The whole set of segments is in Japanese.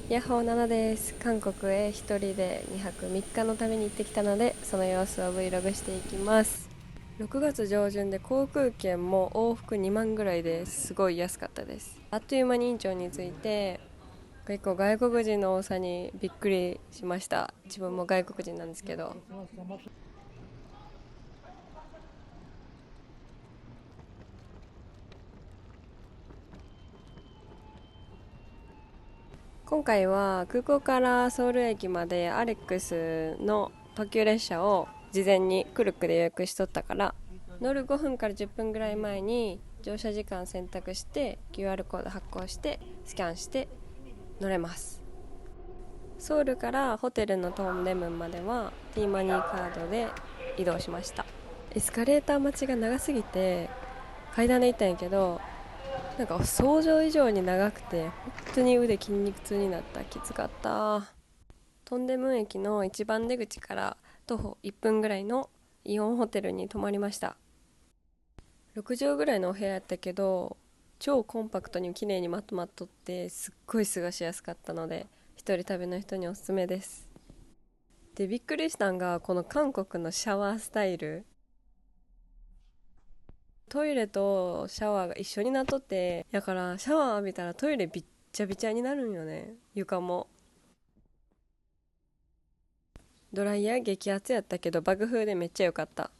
ヤッホー7です。韓国へ一人で2泊3日のために行ってきたので、その様子を Vlog していきます。6月上旬で航空券も往復2万ぐらいですごい安かったです。あっという間にインチョンに着いて、結構外国人の多さにびっくりしました。自分も外国人なんですけど。今回は空港からソウル駅までアレックスの特急列車を事前にクルックで予約しとったから、乗る5分から10分ぐらい前に乗車時間選択して QR コード発行してスキャンして乗れます。ソウルからホテルのトンデムンまでは T マニーカードで移動しました。エスカレーター待ちが長すぎて階段で行ったんやけど、なんか想像以上に長くて本当に腕筋肉痛になった。きつかった。トンデムン駅の一番出口から徒歩1分ぐらいのイオンホテルに泊まりました。6畳ぐらいのお部屋やったけど、超コンパクトに綺麗にまとまっとってすっごい過ごしやすかったので、一人旅の人におすすめです。で、びっくりしたんがこの韓国のシャワースタイル。トイレとシャワーが一緒になっとって、だからシャワー浴びたらトイレびっちゃびちゃになるんよね、床も。ドライヤー激アツやったけどバグ風でめっちゃ良かった。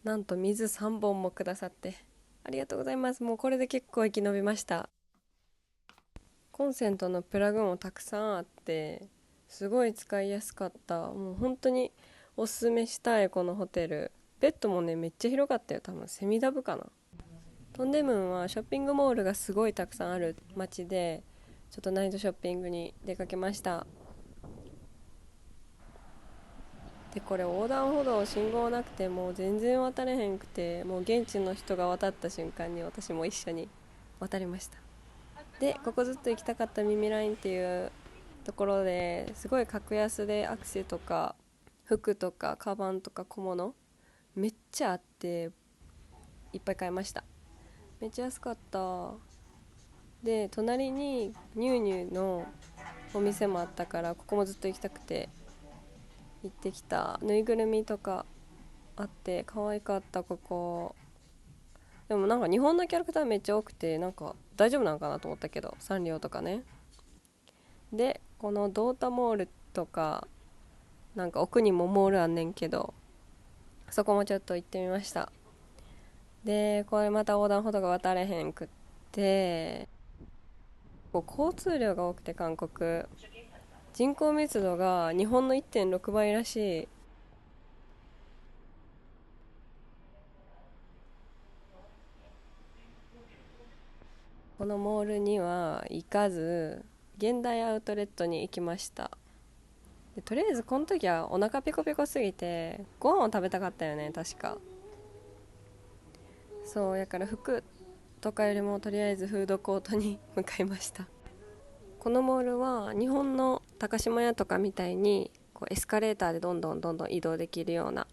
なんと水3本もくださってありがとうございます。もうこれで結構生き延びました。コンセントのプラグもたくさんあってすごい使いやすかった。もう本当におすすめしたいこのホテル。ベッドもねめっちゃ広かったよ。多分セミダブかな。トンデムンはショッピングモールがすごいたくさんある街で、ちょっとナイトショッピングに出かけました。でこれ横断歩道信号なくてもう全然渡れへんくて、もう現地の人が渡った瞬間に私も一緒に渡りました。でここずっと行きたかったミミラインっていうところですごい格安でアクセとか服とかカバンとか小物めっちゃあっていっぱい買いました。めっちゃ安かった。で隣にニューニューのお店もあったから、ここもずっと行きたくて行ってきた。ぬいぐるみとかあって可愛かった。ここでもなんか日本のキャラクターめっちゃ多くて、なんか大丈夫なのかなと思ったけど、サンリオとかね。でこのドータモールとか、なんか奥にもモールあんねんけど、そこもちょっと行ってみました。でこれまた横断歩道が渡れへんくって、こう交通量が多くて、韓国人口密度が日本の1.6倍らしい。このモールには行かず現代アウトレットに行きました。でとりあえずこの時はお腹ペコペコすぎてご飯を食べたかったよね確か。そうやから服とかよりもとりあえずフードコートに向かいました。このモールは日本の高島屋とかみたいにこうエスカレーターでどんどん移動できるような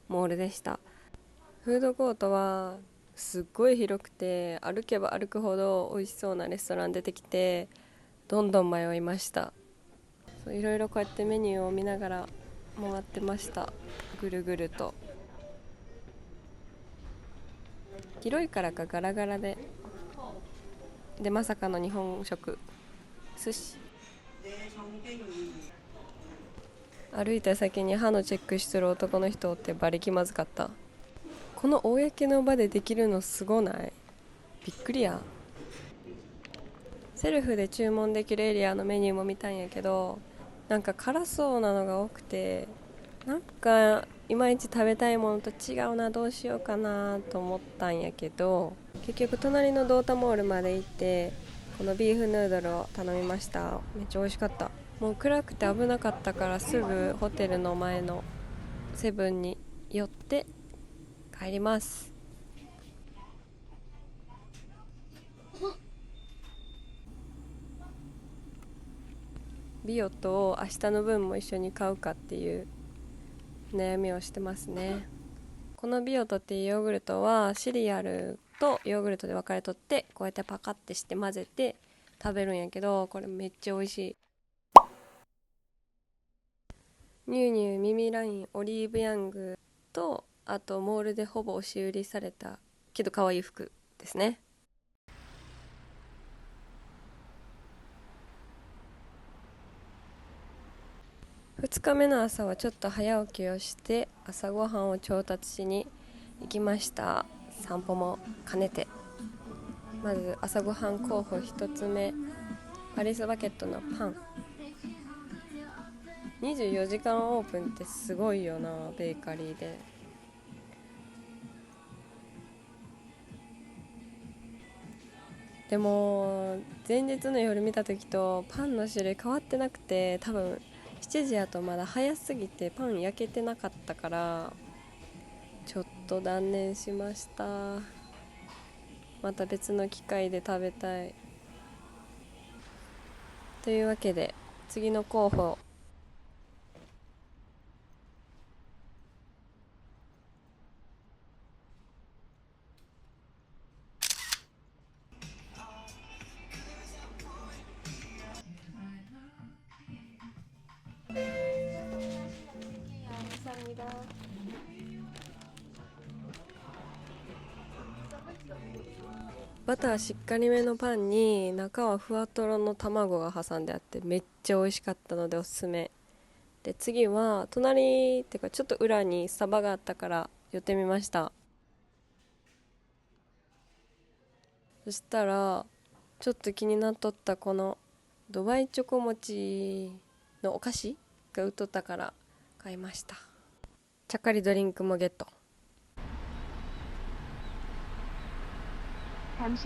モールでした。フードコートはすっごい広くて、歩けば歩くほど美味しそうなレストラン出てきて、どんどん迷いました。そういろいろこうやってメニューを見ながら回ってました。ぐるぐると。広いからかガラガラで、まさかの日本食寿司。歩いた先に歯のチェックしてる男の人ってバリ気まずかった。この公の場でできるのすごない？びっくりや。セルフで注文できるエリアのメニューも見たんやけど、なんか辛そうなのが多くて、なんかいまいち食べたいものと違うな、どうしようかなと思ったんやけど、結局隣のドータモールまで行ってこのビーフヌードルを頼みました。めっちゃ美味しかった。もう暗くて危なかったからすぐホテルの前のセブンに寄って帰ります。ビオと明日の分も一緒に買うかっていう悩みをしてますね。このビオトっていうヨーグルトはシリアルとヨーグルトで分かれとって、こうやってパカってして混ぜて食べるんやけど、これめっちゃ美味しい。ニューニューミミラインオリーブヤングと、あとモールでほぼ押し売りされたけど可愛い服ですね。2日目の朝はちょっと早起きをして朝ごはんを調達しに行きました。散歩も兼ねて。まず朝ごはん候補1つ目、パリスバケットのパン。24時間オープンってすごいよな、ベーカリーで。でも前日の夜見た時とパンの種類変わってなくて、多分7時やとまだ早すぎてパン焼けてなかったからちょっと断念しました。また別の機会で食べたい。というわけで次の候補、バターしっかりめのパンに中はふわとろの卵が挟んであってめっちゃ美味しかったのでおすすめで、次は隣っていうかちょっと裏にスタバがあったから寄ってみました。そしたらちょっと気になっとったこのドバイチョコ餅のお菓子が売っとったから買いました。ちゃっかりドリンクもゲット。2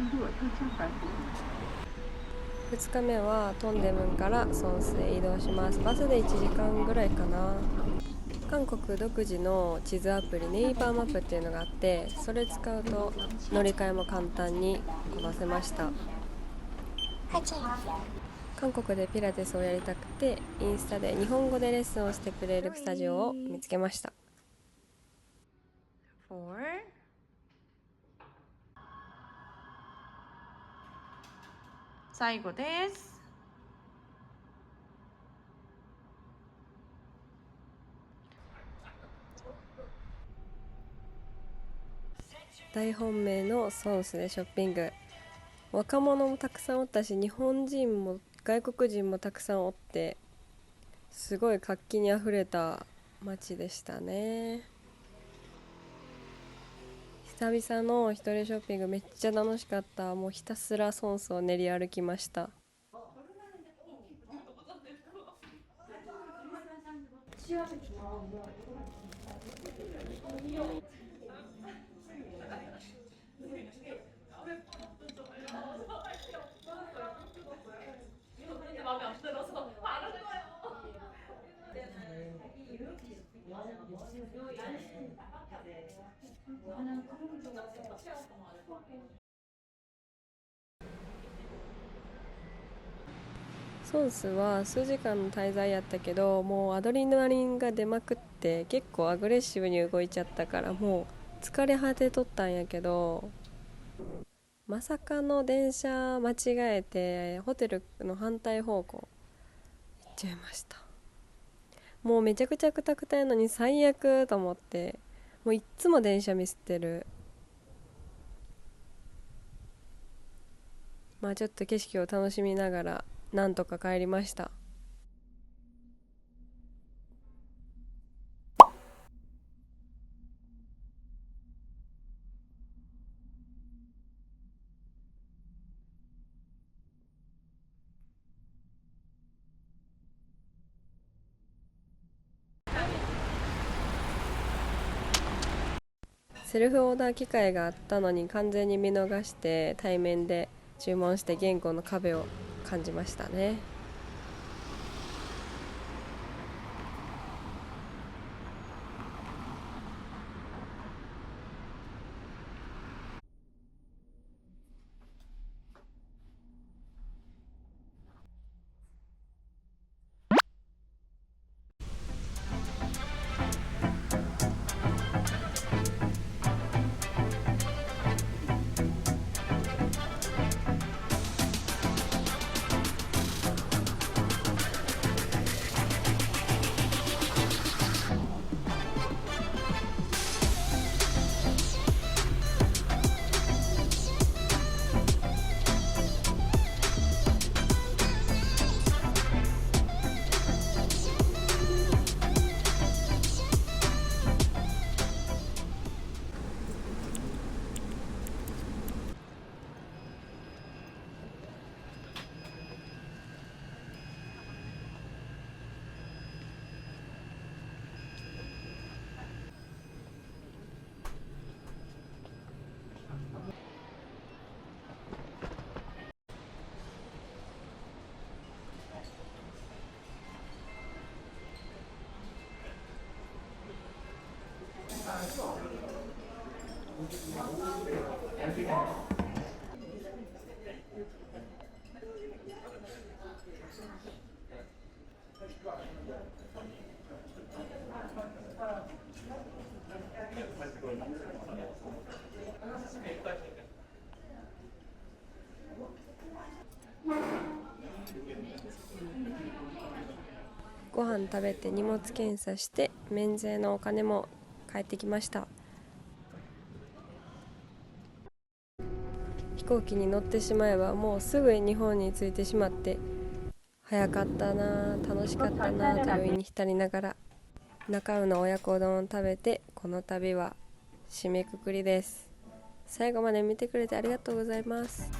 日目はトンデムンからソンスへ移動します。バスで1時間ぐらいかな。韓国独自の地図アプリネイバーマップっていうのがあって、それ使うと乗り換えも簡単にこなせました。韓国でピラティスをやりたくてインスタで日本語でレッスンをしてくれるスタジオを見つけました。最後です。大本命のソンスでショッピング。若者もたくさんおったし、日本人も外国人もたくさんおって、すごい活気にあふれた街でしたね。久々の一人ショッピングめっちゃ楽しかった。もうひたすらソンスを練り歩きました。ソンスは数時間の滞在やったけど、もうアドレナリンが出まくって結構アグレッシブに動いちゃったからもう疲れ果てとったんやけど、まさかの電車間違えてホテルの反対方向行っちゃいました。もうめちゃくちゃくたくたやのに最悪と思って、もういっつも電車ミスってる。まあちょっと景色を楽しみながらなんとか帰りました。セルフオーダー機会があったのに完全に見逃して対面で注文して言語の壁を感じましたね。ご飯食べて荷物検査して免税のお金も返ってきました。飛行機に乗ってしまえばもうすぐ日本に着いてしまって、早かったな、楽しかったなと余韻に浸りながら中尾の親子丼を食べて、この旅は締めくくりです。最後まで見てくれてありがとうございます。